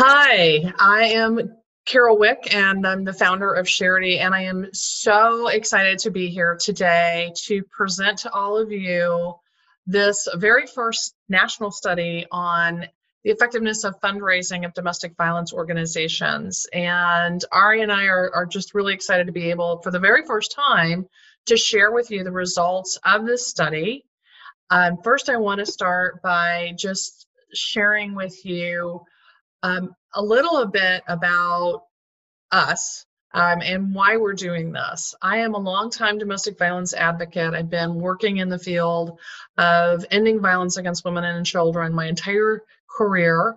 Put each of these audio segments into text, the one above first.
Hi, I am Carol Wick, and I'm the founder of Sharity, and I am so excited to be here today to present to all of you this very first national study on the effectiveness of fundraising of domestic violence organizations. And Ari and I are just really excited to be able, for the very first time, to share with you the results of this study. First, I want to start by just sharing with you a little bit about us and why we're doing this. I am a longtime domestic violence advocate. I've been working in the field of ending violence against women and children my entire career,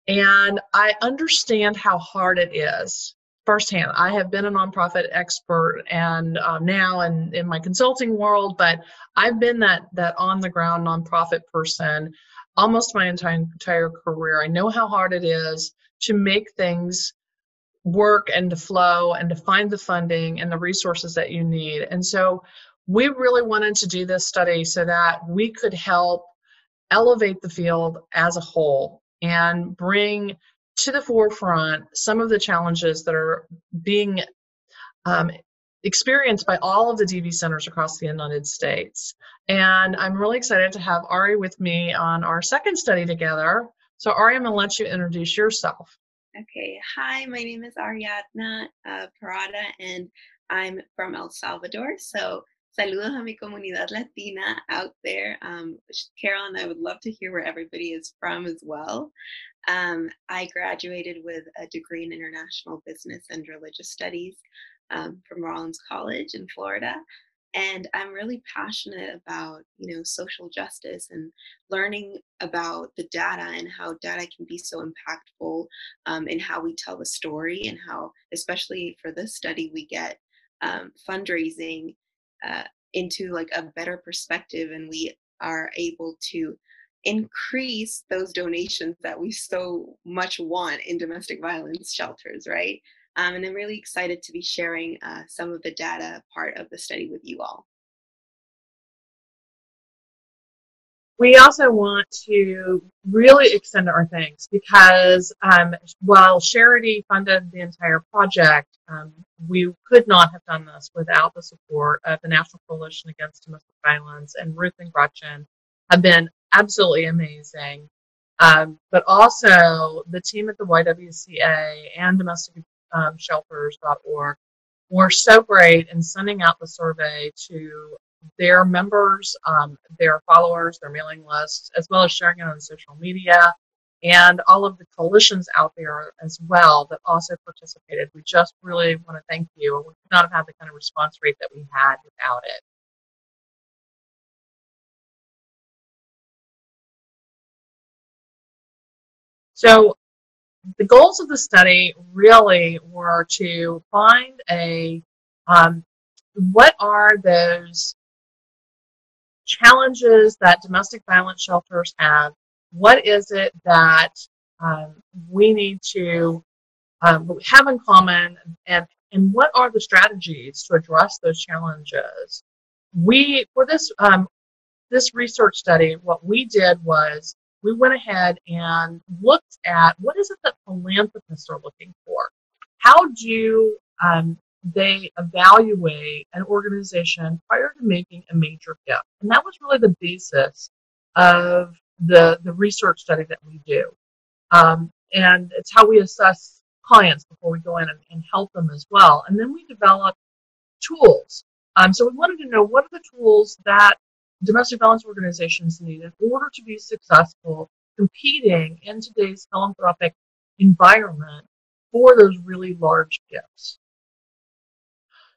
and I understand how hard it is firsthand. I have been a nonprofit expert and now in my consulting world, but I've been that on the ground nonprofit person almost my entire career. I know how hard it is to make things work and to flow and to find the funding and the resources that you need. And so we really wanted to do this study so that we could help elevate the field as a whole and bring to the forefront some of the challenges that are being experienced by all of the DV centers across the United States. And I'm really excited to have Ari with me on our second study together. So Ari, I'm going to let you introduce yourself. Okay, hi, my name is Ariadna Parada, and I'm from El Salvador. So, saludos a mi comunidad latina out there. Carol and I would love to hear where everybody is from as well. I graduated with a degree in international business and religious studies from Rollins College in Florida. And I'm really passionate about, social justice and learning about the data and how data can be so impactful in how we tell the story and how, especially for this study, we get fundraising into like a better perspective, and we are able to increase those donations that we so much want in domestic violence shelters, right? And I'm really excited to be sharing some of the data part of the study with you all. We also want to really extend our thanks because while Sharity funded the entire project, we could not have done this without the support of the National Coalition Against Domestic Violence, and Ruth and Gretchen have been absolutely amazing. But also the team at the YWCA and domesticshelters.org were so great in sending out the survey to their members, their followers, their mailing lists, as well as sharing it on social media, and all of the coalitions out there as well that also participated. We just really want to thank you. We could not have had the kind of response rate that we had without it. So the goals of the study really were to find what are those challenges that domestic violence shelters have. What is it that we need to have in common, and what are the strategies to address those challenges? For this research study, what we did was we went ahead and looked at what is it that philanthropists are looking for. How do they evaluate an organization prior to making a major gift? And that was really the basis of the research study that we do. And it's how we assess clients before we go in and help them as well. And then we develop tools. So we wanted to know what are the tools that domestic violence organizations need in order to be successful competing in today's philanthropic environment for those really large gifts.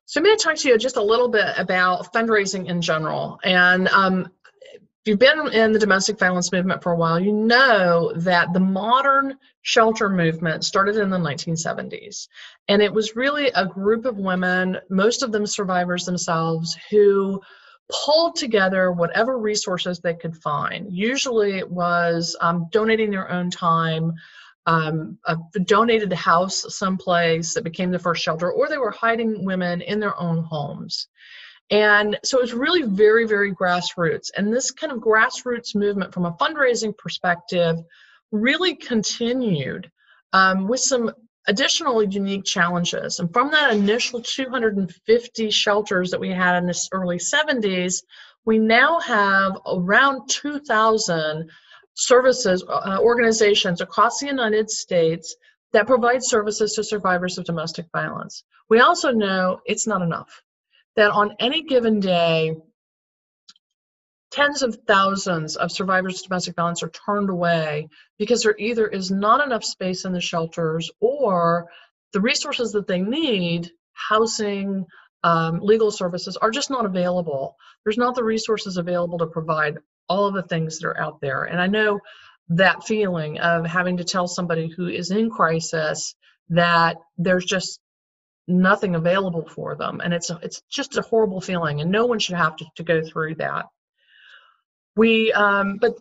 So I'm going to talk to you just a little bit about fundraising in general. And if you've been in the domestic violence movement for a while, you know that the modern shelter movement started in the 1970s. And it was really a group of women, most of them survivors themselves, who pulled together whatever resources they could find. Usually it was donating their own time, a donated house someplace that became the first shelter, or they were hiding women in their own homes. And so it was really very, very grassroots. And this kind of grassroots movement from a fundraising perspective really continued with some additional unique challenges. And from that initial 250 shelters that we had in the early 70s, we now have around 2,000 services, organizations across the United States that provide services to survivors of domestic violence. We also know it's not enough, that on any given day, tens of thousands of survivors of domestic violence are turned away because there either is not enough space in the shelters, or the resources that they need, housing, legal services, are just not available. There's not the resources available to provide all of the things that are out there. And I know that feeling of having to tell somebody who is in crisis that there's just nothing available for them. And it's just a horrible feeling, and no one should have to go through that. But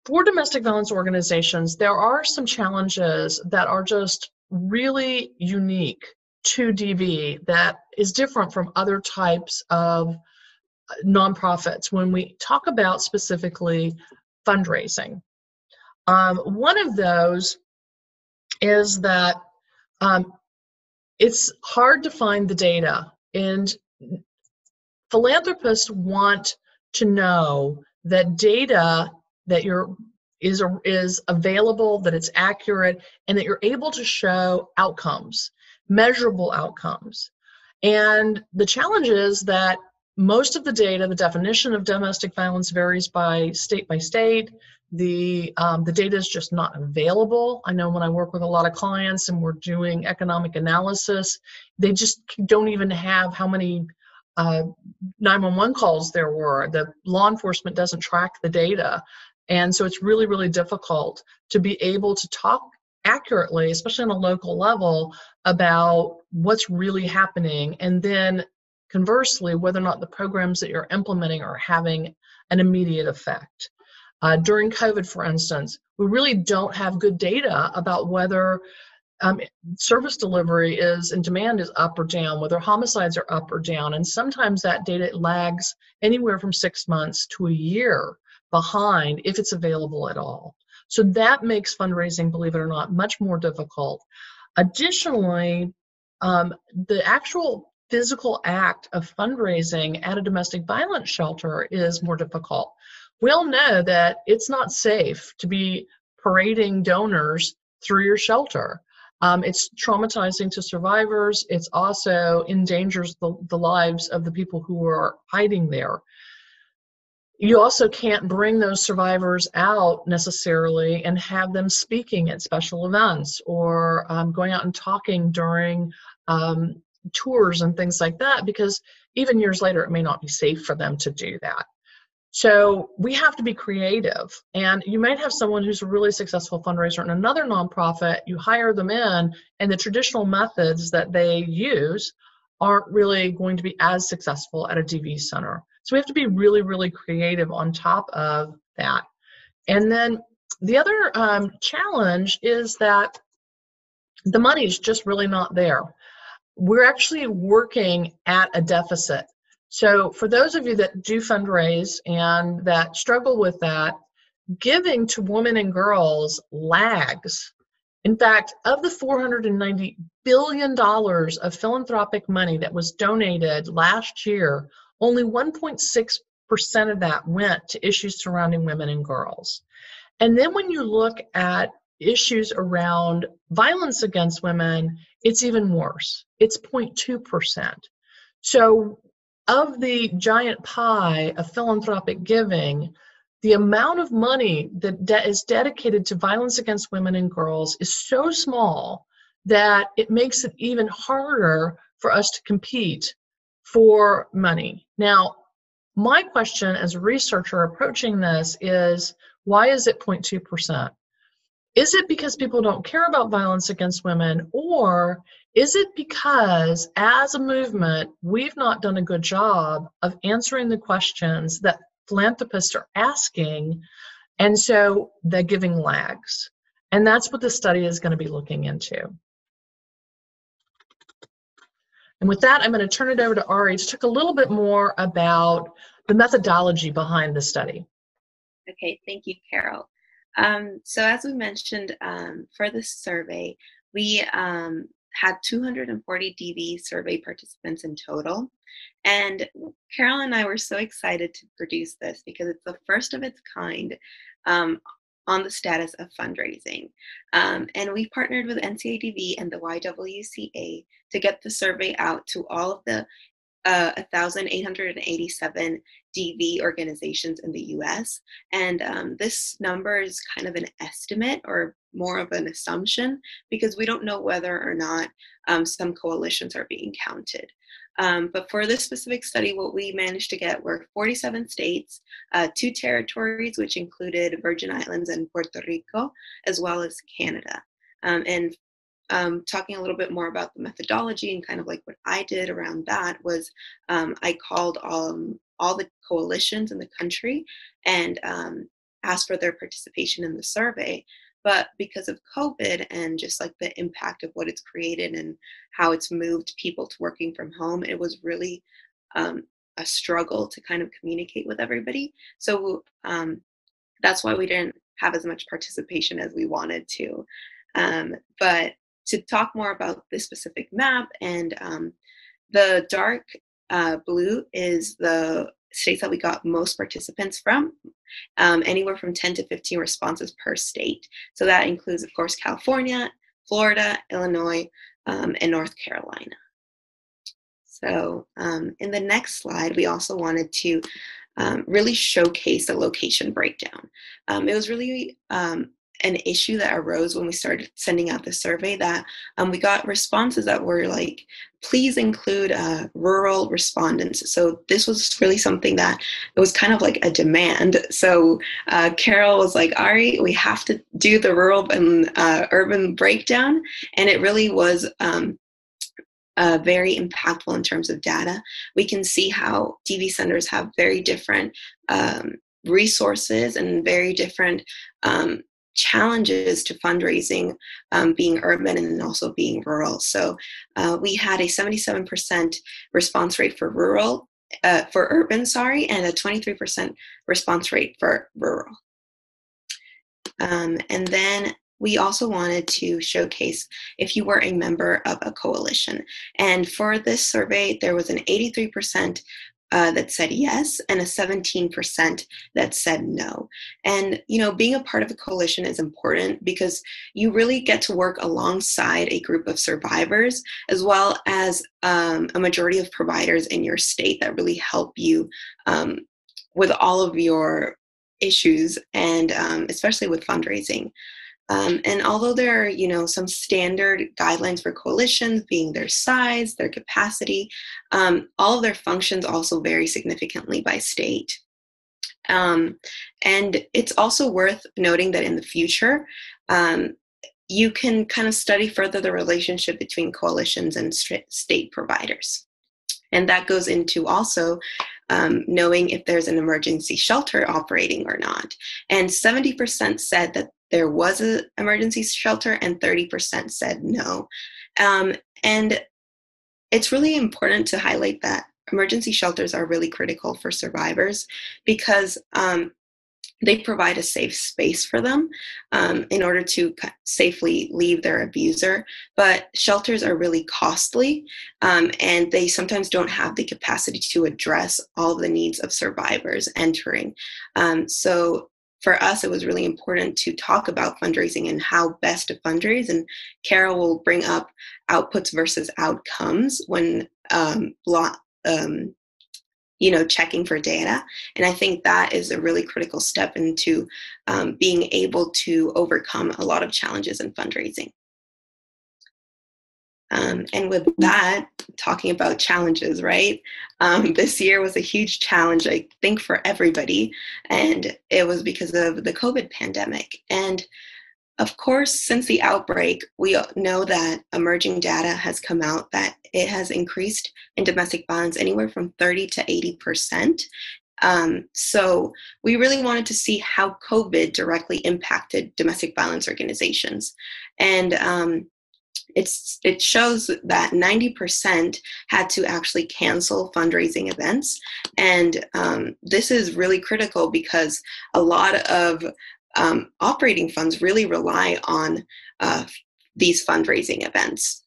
for domestic violence organizations, there are some challenges that are just really unique to DV that is different from other types of nonprofits when we talk about specifically fundraising. One of those is that it's hard to find the data, and philanthropists want to know that data that is available, that it's accurate, and that you're able to show outcomes, measurable outcomes. And the challenge is that most of the data, the definition of domestic violence varies by state. The data is just not available. I know when I work with a lot of clients and we're doing economic analysis, they just don't even have how many 911 calls there were. The law enforcement doesn't track the data. And so it's really, really difficult to be able to talk accurately, especially on a local level, about what's really happening. And then conversely, whether or not the programs that you're implementing are having an immediate effect. During COVID, for instance, we really don't have good data about whether service delivery and demand is up or down, whether homicides are up or down. And sometimes that data lags anywhere from 6 months to a year behind, if it's available at all. So that makes fundraising, believe it or not, much more difficult. Additionally, the actual physical act of fundraising at a domestic violence shelter is more difficult. We all know that it's not safe to be parading donors through your shelter. It's traumatizing to survivors. It's also endangers the lives of the people who are hiding there. You also can't bring those survivors out necessarily and have them speaking at special events, or going out and talking during tours and things like that, because even years later it may not be safe for them to do that. So we have to be creative, and you might have someone who's a really successful fundraiser in another nonprofit. You hire them in, and the traditional methods that they use aren't really going to be as successful at a DV center. So we have to be really, really creative on top of that. And then the other challenge is that the money's just really not there. We're actually working at a deficit. So for those of you that do fundraise and that struggle with that, giving to women and girls lags. In fact, of the $490 billion of philanthropic money that was donated last year, only 1.6% of that went to issues surrounding women and girls. And then when you look at issues around violence against women, it's even worse. It's 0.2%. So of the giant pie of philanthropic giving, the amount of money that is dedicated to violence against women and girls is so small that it makes it even harder for us to compete for money. Now, my question as a researcher approaching this is, why is it 0.2%? Is it because people don't care about violence against women, or is it because as a movement, we've not done a good job of answering the questions that philanthropists are asking, and so the giving lags? And that's what the study is going to be looking into. And with that, I'm going to turn it over to Ari to talk a little bit more about the methodology behind the study. Okay, thank you, Carol. So as we mentioned, for this survey, we had 240 DV survey participants in total. And Carol and I were so excited to produce this because it's the first of its kind um, on the status of fundraising. And we partnered with NCADV and the YWCA to get the survey out to all of the 1,887 DV organizations in the US. And this number is kind of an estimate or more of an assumption because we don't know whether or not some coalitions are being counted. But for this specific study, what we managed to get were 47 states, 2 territories, which included Virgin Islands and Puerto Rico, as well as Canada. And talking a little bit more about the methodology and kind of like what I did around that was I called all the coalitions in the country and asked for their participation in the survey. But because of COVID and just like the impact of what it's created and how it's moved people to working from home, it was really a struggle to kind of communicate with everybody. So that's why we didn't have as much participation as we wanted to. But to talk more about this specific map, and the dark blue is the states that we got most participants from, anywhere from 10 to 15 responses per state. So that includes, of course, California, Florida, Illinois, and North Carolina. So in the next slide, we also wanted to really showcase the location breakdown. It was really an issue that arose when we started sending out the survey that we got responses that were like, please include rural respondents. So this was really something that it was kind of like a demand. So Carol was like, Ari, we have to do the rural and urban breakdown. And it really was very impactful in terms of data. We can see how DV centers have very different resources and very different challenges to fundraising, being urban and also being rural. So we had a 77% response rate for urban, and a 23% response rate for rural. And then we also wanted to showcase if you were a member of a coalition. And for this survey, there was an 83% that said yes and a 17% that said no. And, you know, being a part of a coalition is important because you really get to work alongside a group of survivors as well as a majority of providers in your state that really help you with all of your issues and especially with fundraising. And although there are, you know, some standard guidelines for coalitions, being their size, their capacity, all of their functions also vary significantly by state. And it's also worth noting that in the future, you can kind of study further the relationship between coalitions and state providers. And that goes into also knowing if there's an emergency shelter operating or not. And 70% said that there was an emergency shelter and 30% said no. And it's really important to highlight that emergency shelters are really critical for survivors because they provide a safe space for them in order to safely leave their abuser. But shelters are really costly and they sometimes don't have the capacity to address all of the needs of survivors entering. So for us, it was really important to talk about fundraising and how best to fundraise. And Carol will bring up outputs versus outcomes when checking for data. And I think that is a really critical step into being able to overcome a lot of challenges in fundraising. And with that, talking about challenges, right? This year was a huge challenge, I think, for everybody. And it was because of the COVID pandemic. And of course, since the outbreak, we know that emerging data has come out that it has increased in domestic violence anywhere from 30 to 80%. So we really wanted to see how COVID directly impacted domestic violence organizations. And it shows that 90% had to actually cancel fundraising events. And this is really critical because a lot of operating funds really rely on these fundraising events.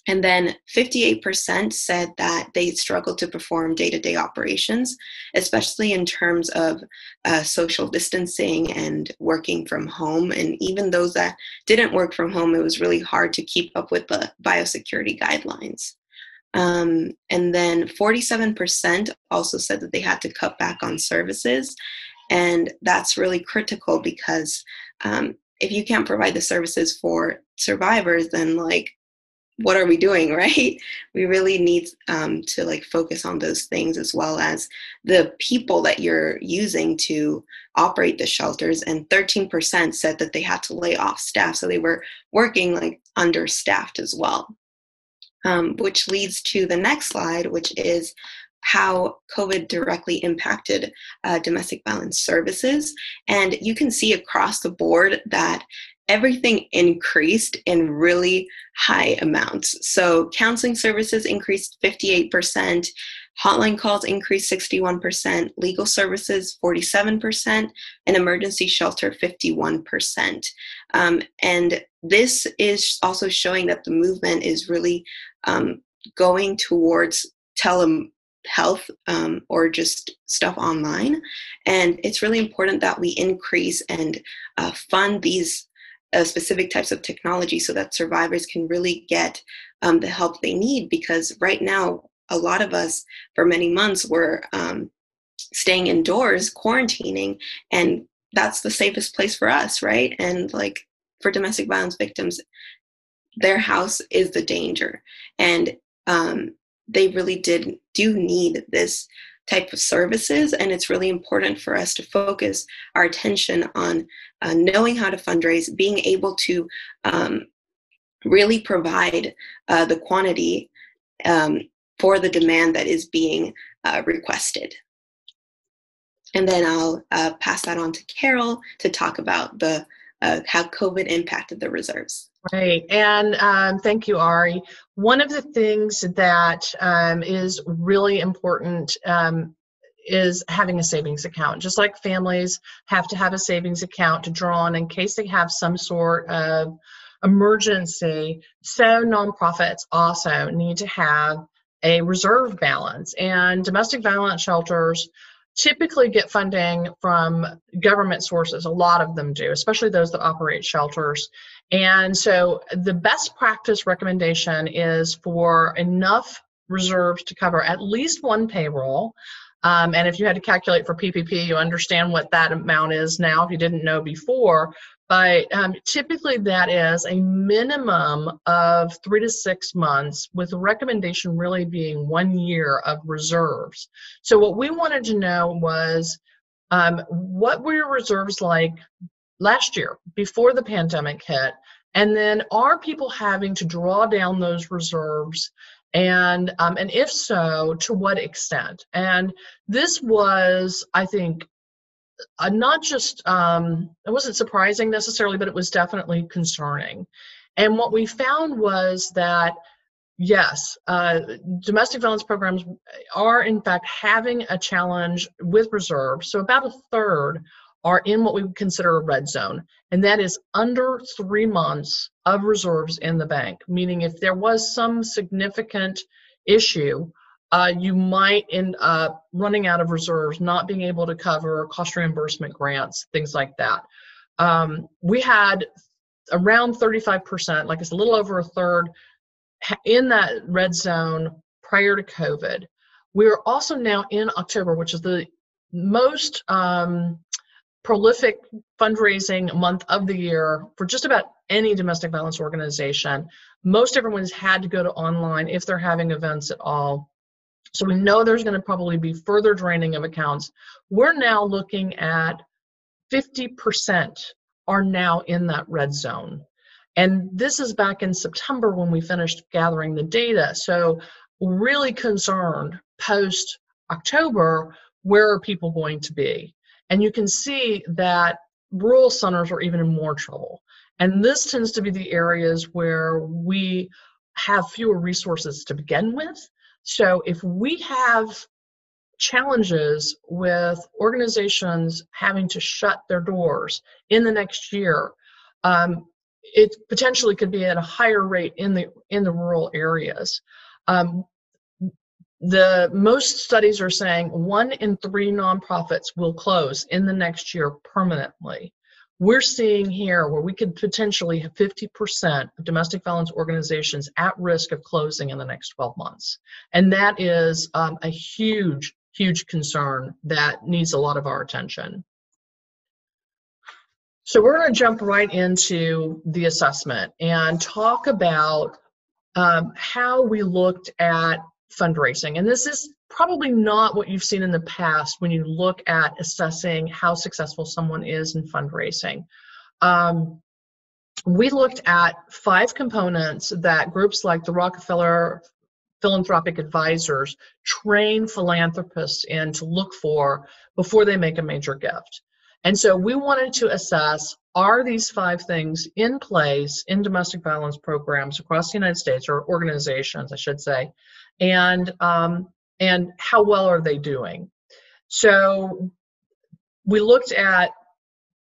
And then 58% said that they struggled to perform day-to-day operations, especially in terms of social distancing and working from home. And even those that didn't work from home, it was really hard to keep up with the biosecurity guidelines. And then 47% also said that they had to cut back on services. And that's really critical because if you can't provide the services for survivors, then like, what are we doing, right? We really need to like focus on those things, as well as the people that you're using to operate the shelters. And 13% said that they had to lay off staff. So they were working like understaffed as well, which leads to the next slide, which is how COVID directly impacted domestic violence services. And you can see across the board that everything increased in really high amounts. So counseling services increased 58%, hotline calls increased 61%, legal services 47%, and emergency shelter 51%. And this is also showing that the movement is really going towards telehealth or just stuff online. And it's really important that we increase and fund these specific types of technology so that survivors can really get the help they need, because right now a lot of us for many months were staying indoors, quarantining, and that's the safest place for us, right? And like for domestic violence victims, their house is the danger, and they really do need this type of services. And it's really important for us to focus our attention on knowing how to fundraise, being able to really provide the quantity for the demand that is being requested. And then I'll pass that on to Carol to talk about the how COVID impacted the reserves. Right, and thank you, Ari. One of the things that is really important is having a savings account. Just like families have to have a savings account to draw on in case they have some sort of emergency, so nonprofits also need to have a reserve balance. And domestic violence shelters typically get funding from government sources. A lot of them do, especially those that operate shelters. And so the best practice recommendation is for enough reserves to cover at least one payroll. And if you had to calculate for PPP, you understand what that amount is now if you didn't know before. But typically that is a minimum of 3 to 6 months, with the recommendation really being 1 year of reserves. So what we wanted to know was what were your reserves like last year before the pandemic hit? And then are people having to draw down those reserves? And if so, to what extent? And this was, I think, not just, it wasn't surprising necessarily, but it was definitely concerning. And what we found was that, yes, domestic violence programs are in fact having a challenge with reserves. So about a third are in what we would consider a red zone, and that is under 3 months of reserves in the bank, meaning if there was some significant issue, you might end up running out of reserves, not being able to cover cost reimbursement grants, things like that. We had around 35%, like it's a little over a third, in that red zone prior to COVID. We're also now in October, which is the most prolific fundraising month of the year for just about any domestic violence organization. Most everyone's had to go to online if they're having events at all. So we know there's going to probably be further draining of accounts. We're now looking at 50% are now in that red zone. And this is back in September when we finished gathering the data. So really concerned post October, where are people going to be? And you can see that rural centers are even in more trouble. And this tends to be the areas where we have fewer resources to begin with. So if we have challenges with organizations having to shut their doors in the next year. It potentially could be at a higher rate in the rural areas. The most studies are saying 1 in 3 nonprofits will close in the next year permanently. We're seeing here where we could potentially have 50% of domestic violence organizations at risk of closing in the next 12 months. And that is a huge, huge concern that needs a lot of our attention. So we're going to jump right into the assessment and talk about how we looked at fundraising. And this is probably not what you've seen in the past when you look at assessing how successful someone is in fundraising. We looked at 5 components that groups like the Rockefeller Philanthropic Advisors train philanthropists in to look for before they make a major gift. And so we wanted to assess, are these 5 things in place in domestic violence programs across the United States, or organizations, I should say, and how well are they doing? So we looked at,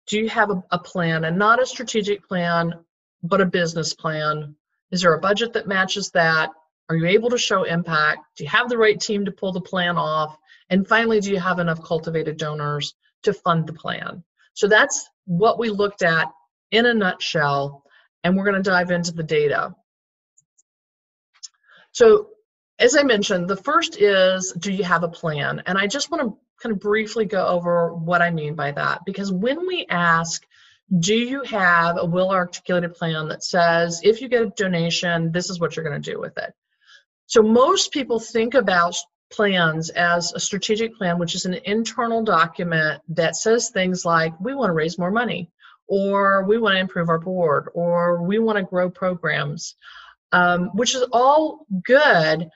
do you have a plan, and not a strategic plan, but a business plan? Is there a budget that matches that? Are you able to show impact? Do you have the right team to pull the plan off? And finally, do you have enough cultivated donors to fund the plan? So that's what we looked at in a nutshell, and we're going to dive into the data. So as I mentioned, the first is, do you have a plan? And I just want to kind of briefly go over what I mean by that, because when we ask, do you have a well-articulated plan that says, if you get a donation, this is what you're going to do with it? So most people think about plans as a strategic plan, which is an internal document that says things like, we want to raise more money, or we want to improve our board, or we want to grow programs, which is all good.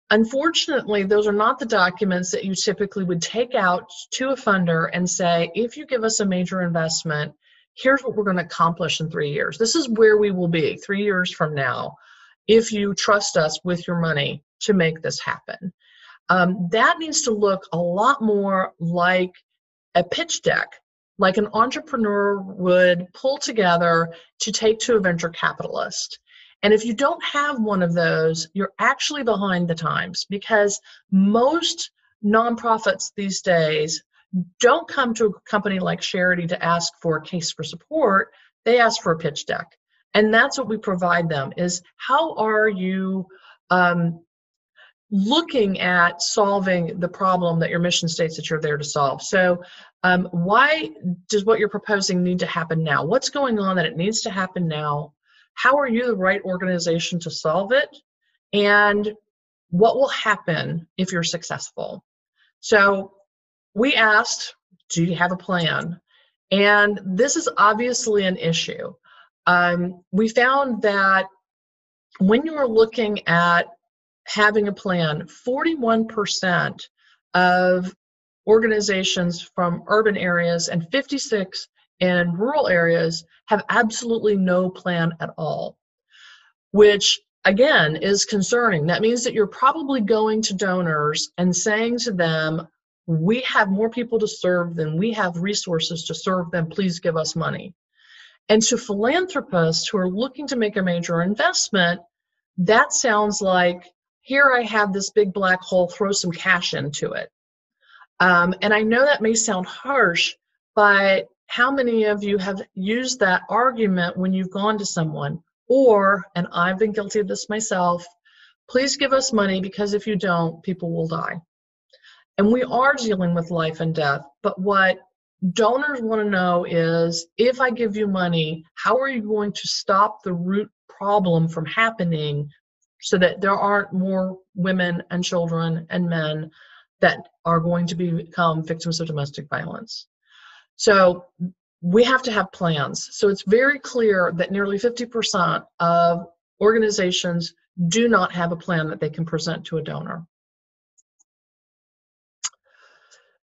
Unfortunately, those are not the documents that you typically would take out to a funder and say, if you give us a major investment, here's what we're going to accomplish in 3 years. This is where we will be 3 years from now if you trust us with your money to make this happen. That needs to look a lot more like a pitch deck, like an entrepreneur would pull together to take to a venture capitalist. And if you don't have one of those, you're actually behind the times, because most nonprofits these days don't come to a company like Sharity to ask for a case for support. They ask for a pitch deck. And that's what we provide them, is how are you looking at solving the problem that your mission states that you're there to solve. So why does what you're proposing need to happen now? What's going on that it needs to happen now? How are you the right organization to solve it? And what will happen if you're successful? So we asked, do you have a plan? And this is obviously an issue. We found that when you are looking at having a plan, 41% of organizations from urban areas and 56 in rural areas have absolutely no plan at all, which again is concerning. That means that you're probably going to donors and saying to them, we have more people to serve than we have resources to serve them, please give us money. And to philanthropists who are looking to make a major investment, that sounds like, here I have this big black hole, throw some cash into it. And I know that may sound harsh, but how many of you have used that argument when you've gone to someone? Or, and I've been guilty of this myself, please give us money, because if you don't, people will die. And we are dealing with life and death, but what donors want to know is, if I give you money, how are you going to stop the root problem from happening so that there aren't more women and children and men that are going to become victims of domestic violence? So we have to have plans. So it's very clear that nearly 50% of organizations do not have a plan that they can present to a donor.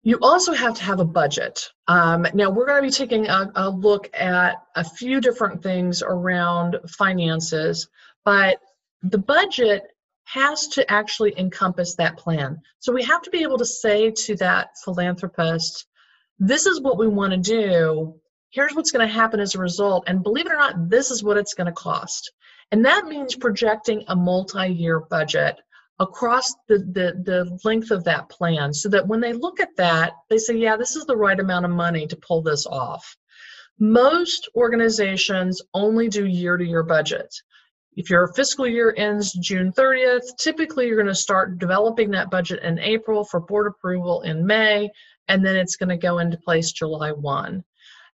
You also have to have a budget. Now we're going to be taking a look at a few different things around finances, but the budget has to actually encompass that plan. So we have to be able to say to that philanthropist, this is what we want to do. Here's what's going to happen as a result. And believe it or not, this is what it's going to cost. And that means projecting a multi-year budget across the length of that plan, so that when they look at that, they say, yeah, this is the right amount of money to pull this off. Most organizations only do year-to-year budgets. If your fiscal year ends June 30th, typically you're going to start developing that budget in April for board approval in May, and then it's going to go into place July 1.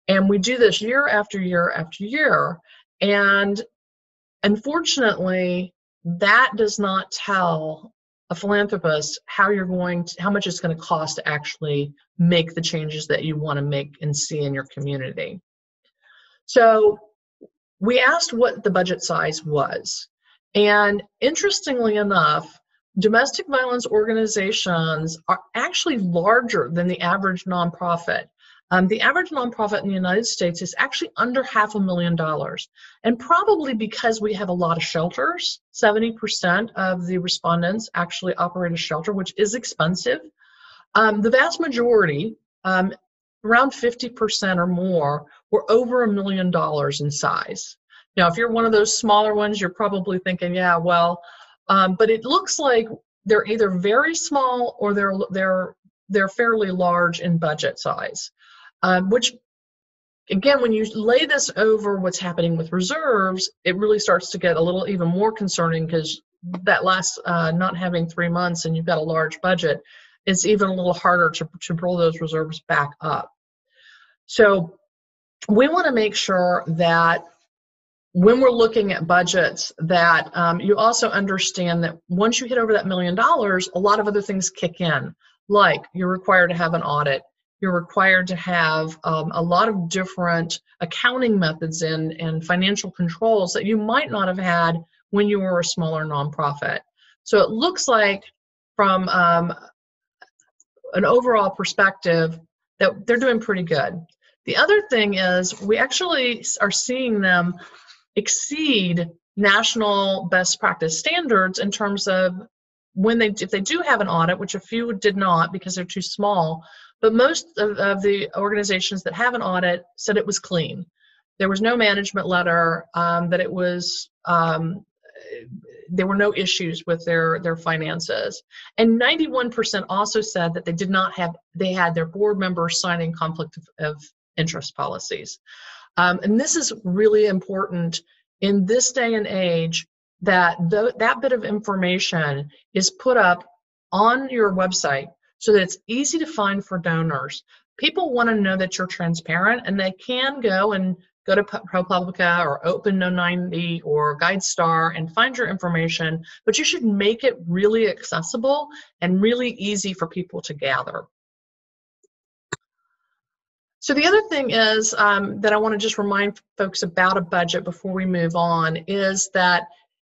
And we do this year after year after year. And unfortunately, that does not tell a philanthropist how much it's going to cost to actually make the changes that you want to make and see in your community. So we asked what the budget size was. And interestingly enough, domestic violence organizations are actually larger than the average nonprofit. The average nonprofit in the United States is actually under $500,000. And probably because we have a lot of shelters, 70% of the respondents actually operate a shelter, which is expensive. The vast majority, around 50% or more, were over $1 million in size. Now, if you're one of those smaller ones, you're probably thinking, yeah, well, but it looks like they're either very small or they're fairly large in budget size. Which, again, when you lay this over what's happening with reserves, it really starts to get a little even more concerning, because that last not having 3 months and you've got a large budget, it's even a little harder to roll those reserves back up. So we want to make sure that when we're looking at budgets, that you also understand that once you hit over that $1 million, a lot of other things kick in, like you're required to have an audit. You're required to have a lot of different accounting methods and financial controls that you might not have had when you were a smaller nonprofit. So it looks like, from an overall perspective, that they're doing pretty good. The other thing is, we actually are seeing them exceed national best practice standards in terms of if they do have an audit, which a few did not because they're too small. But most of the organizations that have an audit said it was clean. There was no management letter, that it was, there were no issues with their finances. And 91% also said that they had their board members signing conflict of interest policies. And this is really important in this day and age, that that bit of information is put up on your website, so that it's easy to find for donors. People want to know that you're transparent, and they can go to ProPublica or Open No 90 or GuideStar and find your information, but you should make it really accessible and really easy for people to gather. So the other thing is, that I want to just remind folks about a budget before we move on, is that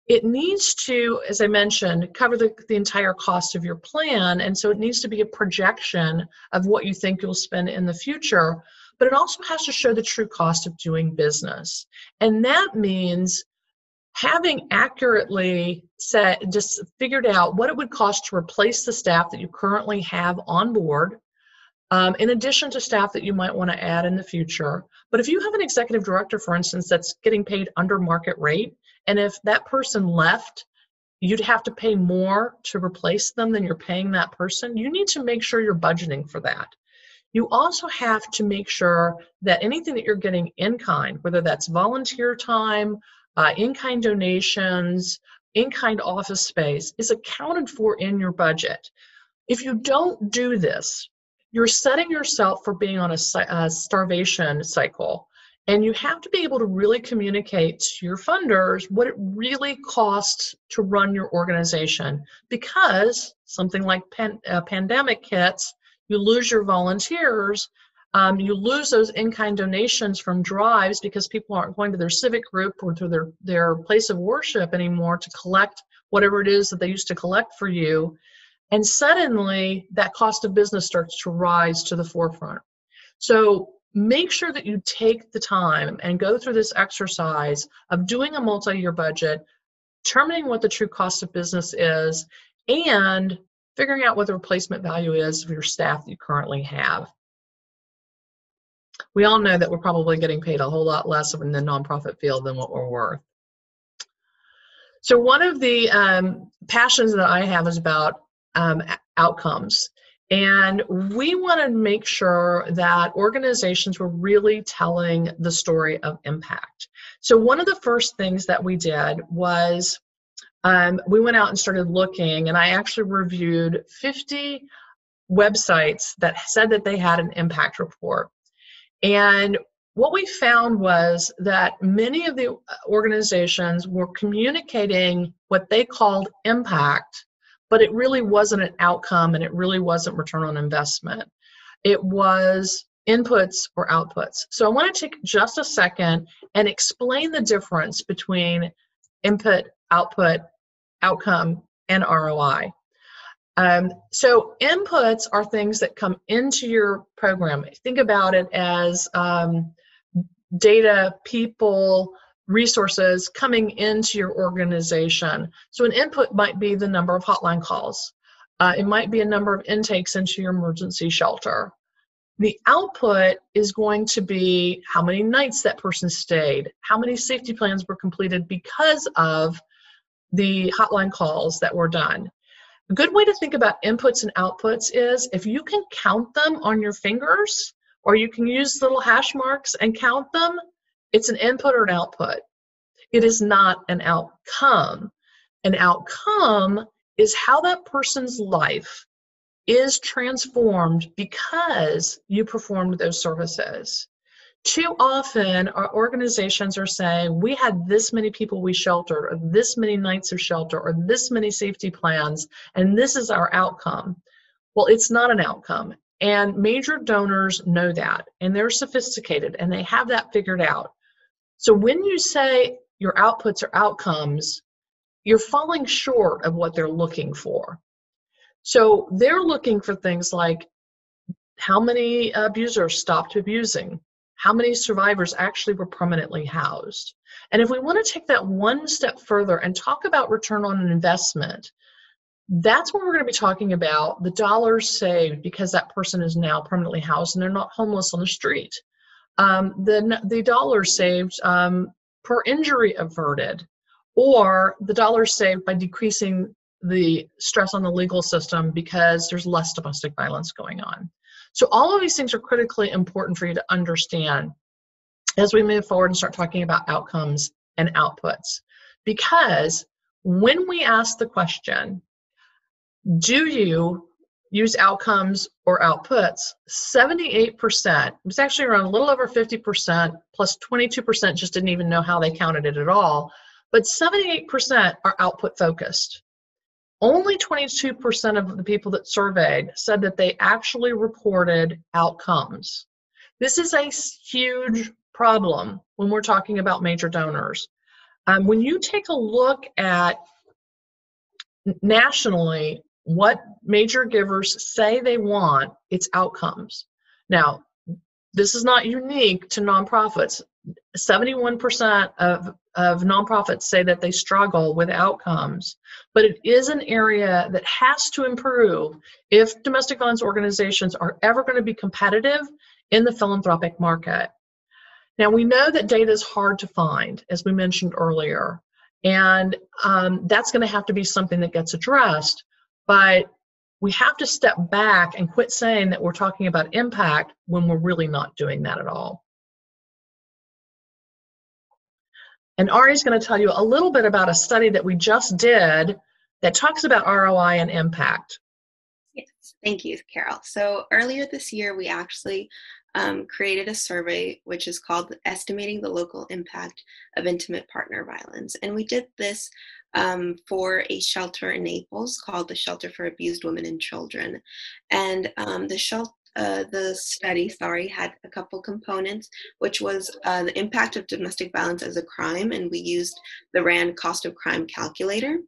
it needs to, as I mentioned, cover the entire cost of your plan. And so it needs to be a projection of what you think you'll spend in the future, but it also has to show the true cost of doing business. And that means having accurately just figured out what it would cost to replace the staff that you currently have on board, in addition to staff that you might want to add in the future. But if you have an executive director, for instance, that's getting paid under market rate, and if that person left, you'd have to pay more to replace them than you're paying that person, you need to make sure you're budgeting for that. You also have to make sure that anything that you're getting in kind, whether that's volunteer time, in-kind donations, in-kind office space, is accounted for in your budget. If you don't do this, you're setting yourself for being on a starvation cycle. And you have to be able to really communicate to your funders what it really costs to run your organization. Because something like pandemic hits, you lose your volunteers, you lose those in-kind donations from drives because people aren't going to their civic group or to their place of worship anymore to collect whatever it is that they used to collect for you. And suddenly, that cost of business starts to rise to the forefront. So make sure that you take the time and go through this exercise of doing a multi-year budget, determining what the true cost of business is, and figuring out what the replacement value is of your staff that you currently have. We all know that we're probably getting paid a whole lot less in the nonprofit field than what we're worth. So one of the passions that I have is about outcomes. And we want to make sure that organizations were really telling the story of impact. So one of the first things that we did was we went out and started looking, and I actually reviewed 50 websites that said that they had an impact report. And what we found was that many of the organizations were communicating what they called impact, but it really wasn't an outcome, and it really wasn't return on investment. It was inputs or outputs. So I want to take just a second and explain the difference between input, output, outcome, and ROI. So inputs are things that come into your program. Think about it as data, people, resources coming into your organization. So an input might be the number of hotline calls. It might be a number of intakes into your emergency shelter. The output is going to be how many nights that person stayed, how many safety plans were completed because of the hotline calls that were done. A good way to think about inputs and outputs is if you can count them on your fingers, or you can use little hash marks and count them, it's an input or an output. It is not an outcome. An outcome is how that person's life is transformed because you performed those services. Too often, our organizations are saying, we had this many people we sheltered, or this many nights of shelter, or this many safety plans, and this is our outcome. Well, it's not an outcome. And major donors know that, and they're sophisticated, and they have that figured out. So when you say your outputs are outcomes, you're falling short of what they're looking for. So they're looking for things like how many abusers stopped abusing, how many survivors actually were permanently housed. And if we want to take that one step further and talk about return on an investment, that's when we're going to be talking about the dollars saved because that person is now permanently housed and they're not homeless on the street. The dollars saved per injury averted, or the dollars saved by decreasing the stress on the legal system because there's less domestic violence going on. So all of these things are critically important for you to understand as we move forward and start talking about outcomes and outputs. Because when we ask the question, do you use outcomes or outputs, 78%, it was actually around a little over 50%, plus 22% just didn't even know how they counted it at all, but 78% are output focused. Only 22% of the people that surveyed said that they actually reported outcomes. This is a huge problem when we're talking about major donors. When you take a look at nationally what major givers say they want, it's outcomes. Now, this is not unique to nonprofits. 71% of nonprofits say that they struggle with outcomes, but it is an area that has to improve if domestic violence organizations are ever going to be competitive in the philanthropic market. Now, we know that data is hard to find, as we mentioned earlier, and that's going to have to be something that gets addressed, but we have to step back and quit saying that we're talking about impact when we're really not doing that at all. And Ari's going to tell you a little bit about a study that we just did that talks about ROI and impact. Yes, thank you, Carol. So earlier this year, we actually created a survey which is called Estimating the Local Impact of Intimate Partner Violence. And we did this for a shelter in Naples called the Shelter for Abused Women and Children. And the study had a couple components, which was the impact of domestic violence as a crime, and we used the RAND cost of crime calculator.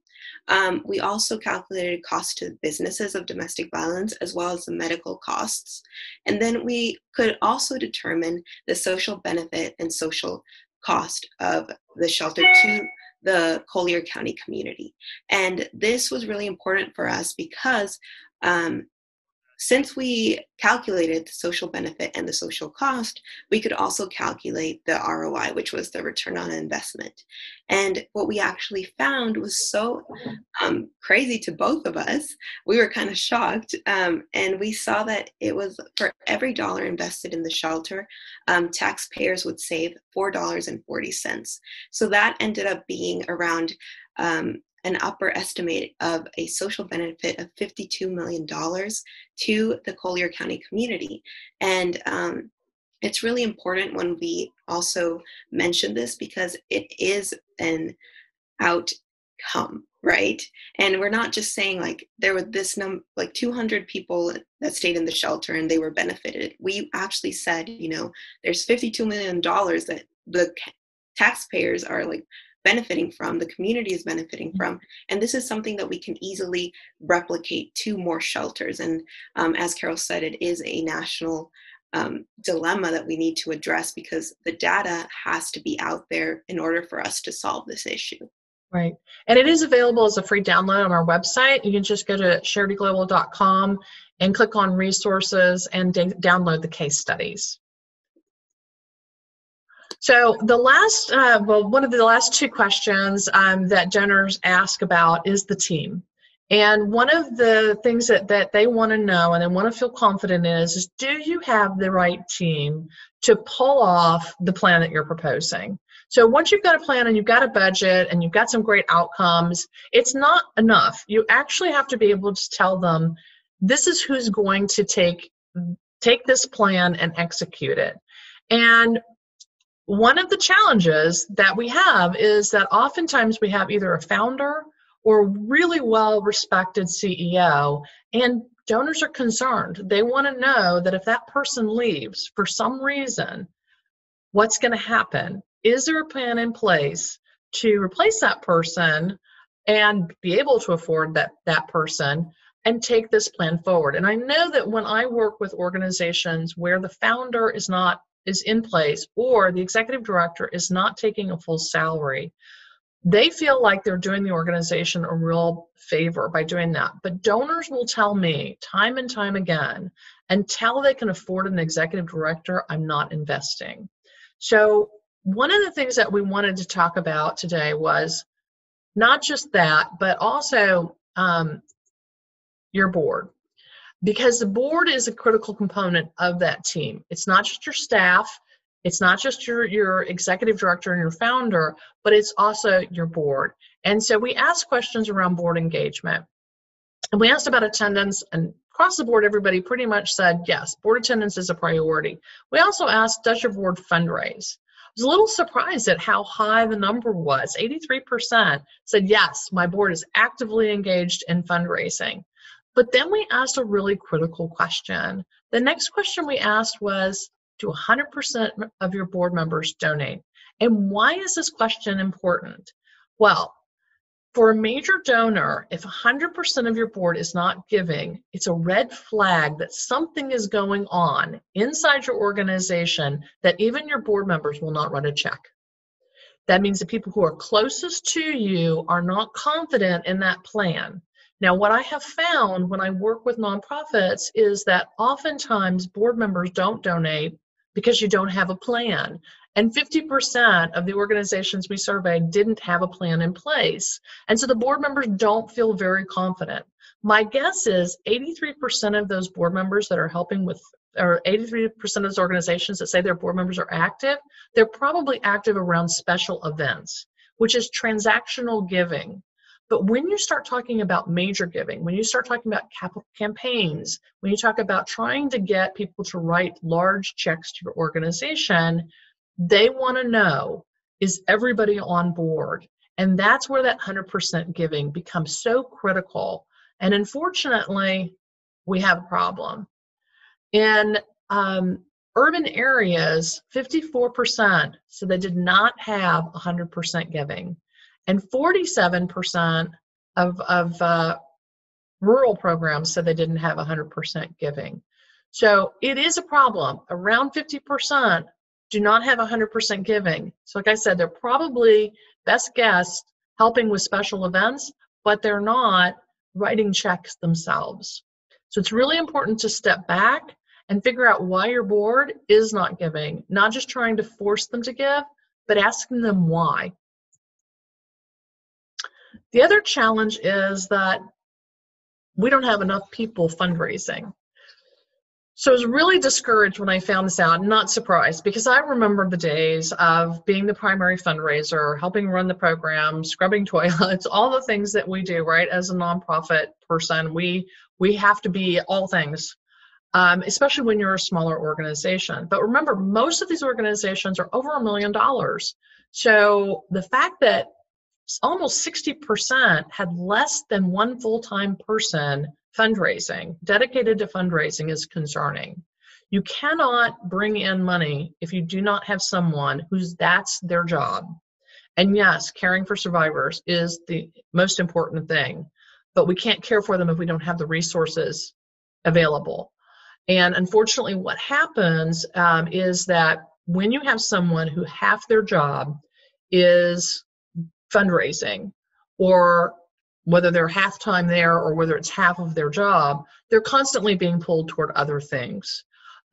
We also calculated cost to businesses of domestic violence as well as the medical costs. And then we could also determine the social benefit and social cost of the shelter to the Collier County community. And this was really important for us because since we calculated the social benefit and the social cost, we could also calculate the ROI, which was the return on investment. And what we actually found was so crazy to both of us. We were kind of shocked. And we saw that it was for every dollar invested in the shelter, taxpayers would save $4.40. So that ended up being around an upper estimate of a social benefit of $52 million to the Collier County community. And it's really important when we also mention this because it is an outcome, right? And we're not just saying like there were this like 200 people that stayed in the shelter and they were benefited. We actually said, you know, there's $52 million that the taxpayers are like benefiting from, the community is benefiting from, and this is something that we can easily replicate to more shelters. And as Carol said, it is a national dilemma that we need to address because the data has to be out there in order for us to solve this issue. Right. And it is available as a free download on our website. You can just go to charityglobal.com and click on resources and download the case studies. So the last, one of the last two questions that donors ask about is the team. And one of the things that they want to know and they want to feel confident in is do you have the right team to pull off the plan that you're proposing? So once you've got a plan and you've got a budget and you've got some great outcomes, it's not enough. You actually have to be able to tell them, this is who's going to take this plan and execute it. And one of the challenges that we have is that oftentimes we have either a founder or a really well-respected CEO, and donors are concerned. They want to know that if that person leaves for some reason, what's going to happen? Is there a plan in place to replace that person and be able to afford that person and take this plan forward? And I know that when I work with organizations where the founder is in place or the executive director is not taking a full salary, they feel like they're doing the organization a real favor by doing that. But donors will tell me time and time again, until they can afford an executive director, I'm not investing. So one of the things that we wanted to talk about today was not just that, but also your board. Because the board is a critical component of that team. It's not just your staff, it's not just your executive director and your founder, but it's also your board. And so we asked questions around board engagement. And we asked about attendance, and across the board, everybody pretty much said, yes, board attendance is a priority. We also asked, does your board fundraise? I was a little surprised at how high the number was. 83% said, yes, my board is actively engaged in fundraising. But then we asked a really critical question. The next question we asked was, do 100% of your board members donate? And why is this question important? Well, for a major donor, if 100% of your board is not giving, it's a red flag that something is going on inside your organization that even your board members will not write a check. That means the people who are closest to you are not confident in that plan. Now, what I have found when I work with nonprofits is that oftentimes board members don't donate because you don't have a plan. And 50% of the organizations we surveyed didn't have a plan in place. And so the board members don't feel very confident. My guess is 83% of those board members that are helping with, or 83% of those organizations that say their board members are active, they're probably active around special events, which is transactional giving. But when you start talking about major giving, when you start talking about campaigns, when you talk about trying to get people to write large checks to your organization, they want to know, is everybody on board? And that's where that 100% giving becomes so critical. And unfortunately, we have a problem. In urban areas, 54% said they did not have 100% giving. And 47% of rural programs said they didn't have 100% giving. So it is a problem. Around 50% do not have 100% giving. So like I said, they're probably best guess helping with special events, but they're not writing checks themselves. So it's really important to step back and figure out why your board is not giving, not just trying to force them to give, but asking them why. The other challenge is that we don't have enough people fundraising. So I was really discouraged when I found this out, not surprised, because I remember the days of being the primary fundraiser, helping run the program, scrubbing toilets, all the things that we do, right? As a nonprofit person, we have to be all things, especially when you're a smaller organization. But remember, most of these organizations are over $1 million. So the fact that almost 60% had less than one full-time person fundraising, dedicated to fundraising, is concerning. You cannot bring in money if you do not have someone that's their job. And yes, caring for survivors is the most important thing, but we can't care for them if we don't have the resources available. And unfortunately, what happens is that when you have someone who half their job is fundraising, or whether they're half-time there or whether it's half of their job, they're constantly being pulled toward other things.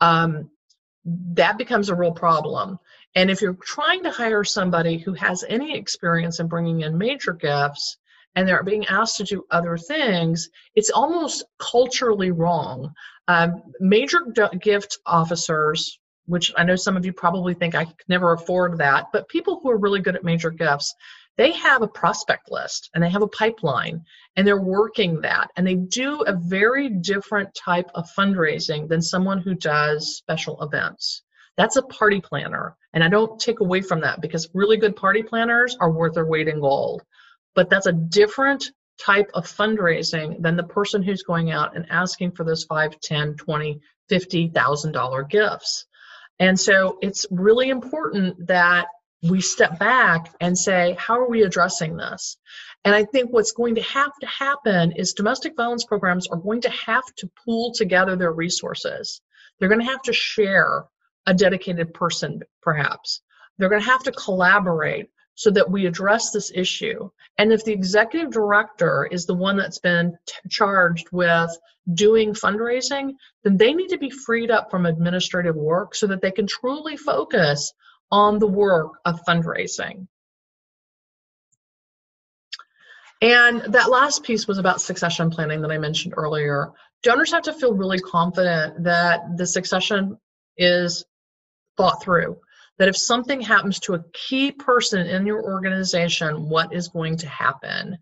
That becomes a real problem. And if you're trying to hire somebody who has any experience in bringing in major gifts and they're being asked to do other things, it's almost culturally wrong. Major gift officers, which I know some of you probably think I could never afford that, but people who are really good at major gifts, they have a prospect list and they have a pipeline and they're working that, and they do a very different type of fundraising than someone who does special events. That's a party planner, and I don't take away from that because really good party planners are worth their weight in gold, but that's a different type of fundraising than the person who's going out and asking for those $5, $10, $20, $50,000 gifts. And so it's really important that we step back and say, how are we addressing this? And I think what's going to have to happen is domestic violence programs are going to have to pool together their resources. They're going to have to share a dedicated person, perhaps. They're going to have to collaborate so that we address this issue. And if the executive director is the one that's been charged with doing fundraising, then they need to be freed up from administrative work so that they can truly focus on the work of fundraising. And that last piece was about succession planning that I mentioned earlier. Donors have to feel really confident that the succession is thought through, that if something happens to a key person in your organization, what is going to happen?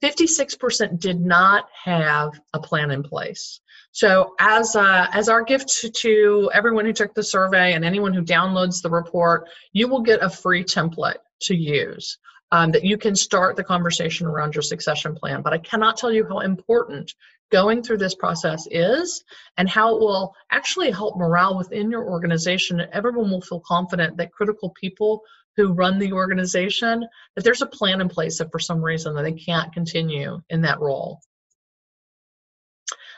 56% did not have a plan in place. So as our gift to everyone who took the survey and anyone who downloads the report, you will get a free template to use that you can start the conversation around your succession plan. But I cannot tell you how important going through this process is and how it will actually help morale within your organization. Everyone will feel confident that critical people who run the organization, that there's a plan in place if for some reason that they can't continue in that role.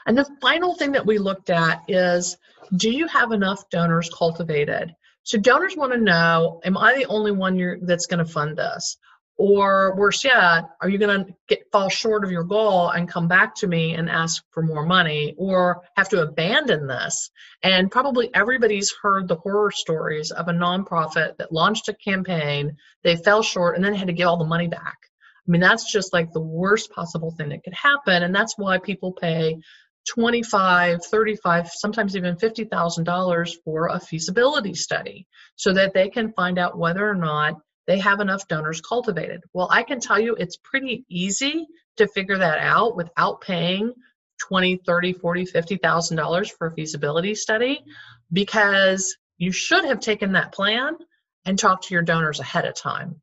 And the final thing that we looked at is, do you have enough donors cultivated? So donors want to know, am I the only one that's going to fund this? Or worse yet, are you going to fall short of your goal and come back to me and ask for more money, or have to abandon this? And probably everybody's heard the horror stories of a nonprofit that launched a campaign, they fell short, and then had to get all the money back. I mean, that's just like the worst possible thing that could happen, and that's why people pay $25,000, $35,000, sometimes even $50,000 for a feasibility study so that they can find out whether or not they have enough donors cultivated. Well, I can tell you it's pretty easy to figure that out without paying $20,000, $30,000, $40,000, $50,000 for a feasibility study, because you should have taken that plan and talked to your donors ahead of time.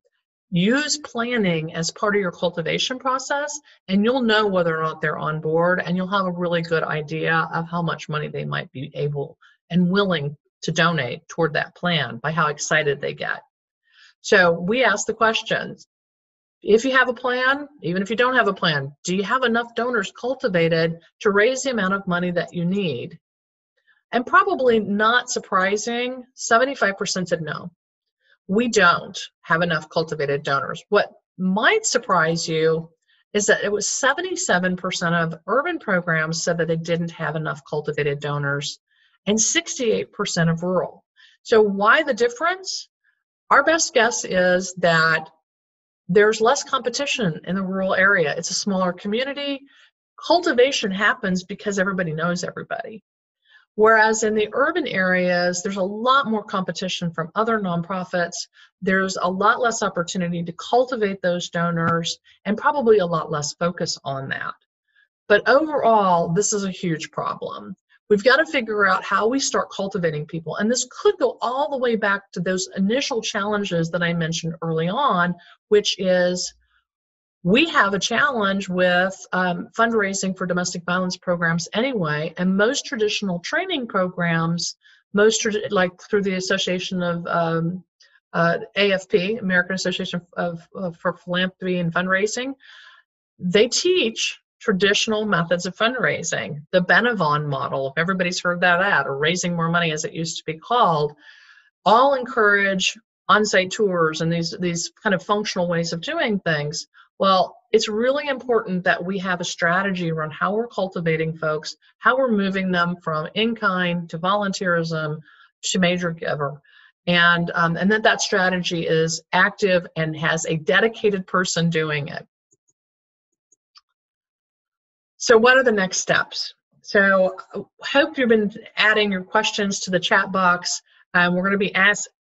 Use planning as part of your cultivation process, and you'll know whether or not they're on board, and you'll have a really good idea of how much money they might be able and willing to donate toward that plan by how excited they get. So we ask the questions. If you have a plan, even if you don't have a plan, do you have enough donors cultivated to raise the amount of money that you need? And probably not surprising, 75% said no. We don't have enough cultivated donors. What might surprise you is that it was 77% of urban programs said that they didn't have enough cultivated donors, and 68% of rural. So why the difference? Our best guess is that there's less competition in the rural area. It's a smaller community. Cultivation happens because everybody knows everybody. Whereas in the urban areas, there's a lot more competition from other nonprofits. There's a lot less opportunity to cultivate those donors and probably a lot less focus on that. But overall, this is a huge problem. We've got to figure out how we start cultivating people. And this could go all the way back to those initial challenges that I mentioned early on, which is we have a challenge with fundraising for domestic violence programs anyway, and most traditional training programs, like through the Association of AFP, American Association for Philanthropy and Fundraising, they teach traditional methods of fundraising. The Benavon model, if everybody's heard that, or raising more money as it used to be called, all encourage on-site tours and these kind of functional ways of doing things. Well, it's really important that we have a strategy around how we're cultivating folks, how we're moving them from in-kind to volunteerism to major giver, and that strategy is active and has a dedicated person doing it. So what are the next steps? So hope you've been adding your questions to the chat box. We're going to be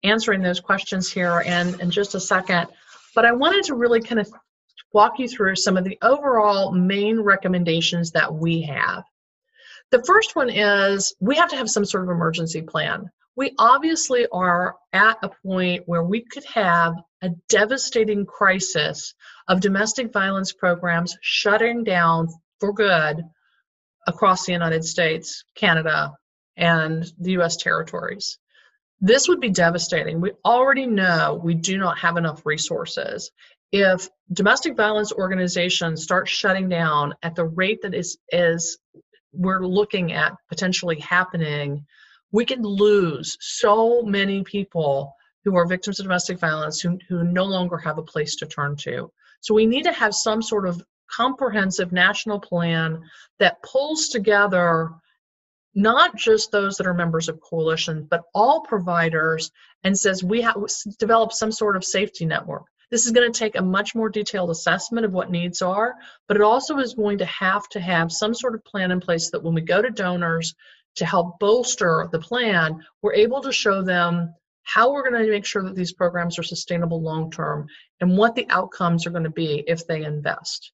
answering those questions here in just a second. But I wanted to really kind of walk you through some of the overall main recommendations that we have. The first one is we have to have some sort of emergency plan. We obviously are at a point where we could have a devastating crisis of domestic violence programs shutting down for good across the United States, Canada, and the U.S. territories. This would be devastating. We already know we do not have enough resources. If domestic violence organizations start shutting down at the rate that is we're looking at potentially happening, we can lose so many people who are victims of domestic violence who no longer have a place to turn to. So we need to have some sort of comprehensive national plan that pulls together not just those that are members of coalitions, but all providers, and says we have develop some sort of safety network. This is going to take a much more detailed assessment of what needs are, but it also is going to have some sort of plan in place that when we go to donors to help bolster the plan, we're able to show them how we're going to make sure that these programs are sustainable long-term and what the outcomes are going to be if they invest.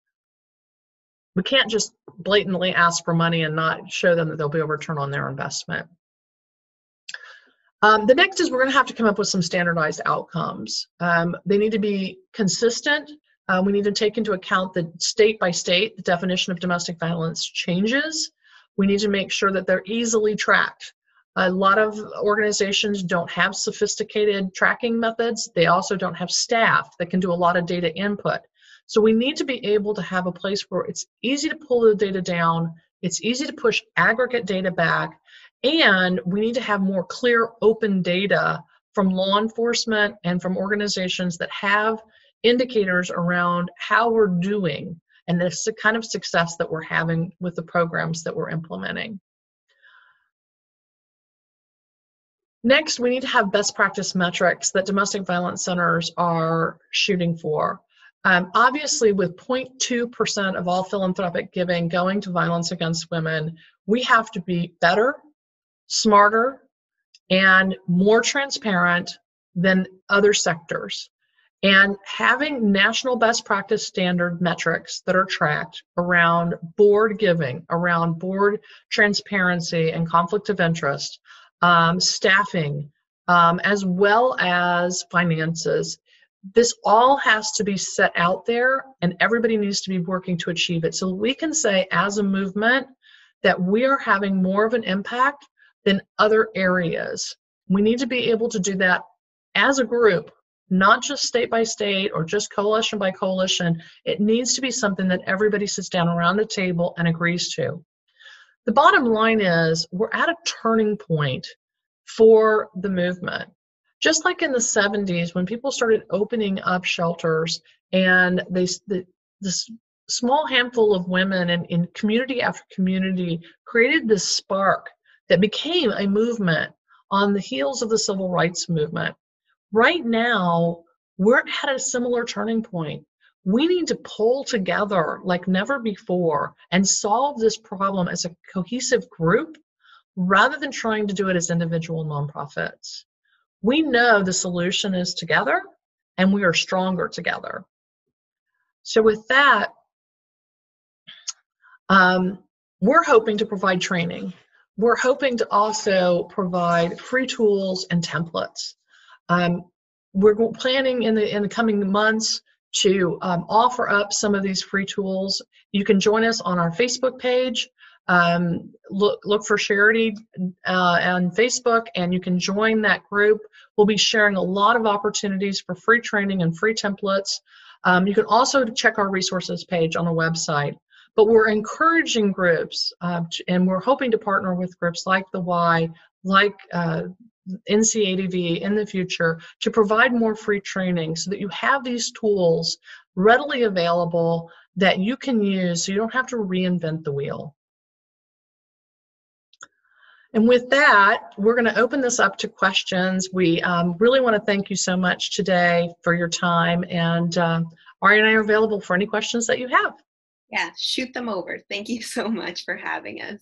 We can't just blatantly ask for money and not show them that there'll be a return on their investment. The next is we're going to have to come up with some standardized outcomes. They need to be consistent. We need to take into account that state by state, the definition of domestic violence changes. We need to make sure that they're easily tracked. A lot of organizations don't have sophisticated tracking methods. They also don't have staff that can do a lot of data input. So we need to be able to have a place where it's easy to pull the data down, it's easy to push aggregate data back, and we need to have more clear, open data from law enforcement and from organizations that have indicators around how we're doing and the kind of success that we're having with the programs that we're implementing. Next, we need to have best practice metrics that domestic violence centers are shooting for. Obviously, with 0.2% of all philanthropic giving going to violence against women, we have to be better, smarter, and more transparent than other sectors. And having national best practice standard metrics that are tracked around board giving, around board transparency and conflict of interest, staffing, as well as finances. This all has to be set out there, and everybody needs to be working to achieve it. So we can say as a movement that we are having more of an impact than other areas. We need to be able to do that as a group, not just state by state or just coalition by coalition. It needs to be something that everybody sits down around the table and agrees to. The bottom line is we're at a turning point for the movement. Just like in the 70s when people started opening up shelters and this small handful of women in community after community created this spark that became a movement on the heels of the civil rights movement. Right now, we're at a similar turning point. We need to pull together like never before and solve this problem as a cohesive group rather than trying to do it as individual nonprofits. We know the solution is together, and we are stronger together. So with that, we're hoping to provide training. We're hoping to also provide free tools and templates. We're planning in the coming months to offer up some of these free tools. You can join us on our Facebook page. Look for Sharity on Facebook, and you can join that group. We'll be sharing a lot of opportunities for free training and free templates. You can also check our resources page on the website. But we're encouraging groups, and we're hoping to partner with groups like the Y, like NCADV in the future, to provide more free training so that you have these tools readily available that you can use so you don't have to reinvent the wheel. And with that, we're going to open this up to questions. We really want to thank you so much today for your time, and Ari and I are available for any questions that you have. Yeah, shoot them over. Thank you so much for having us.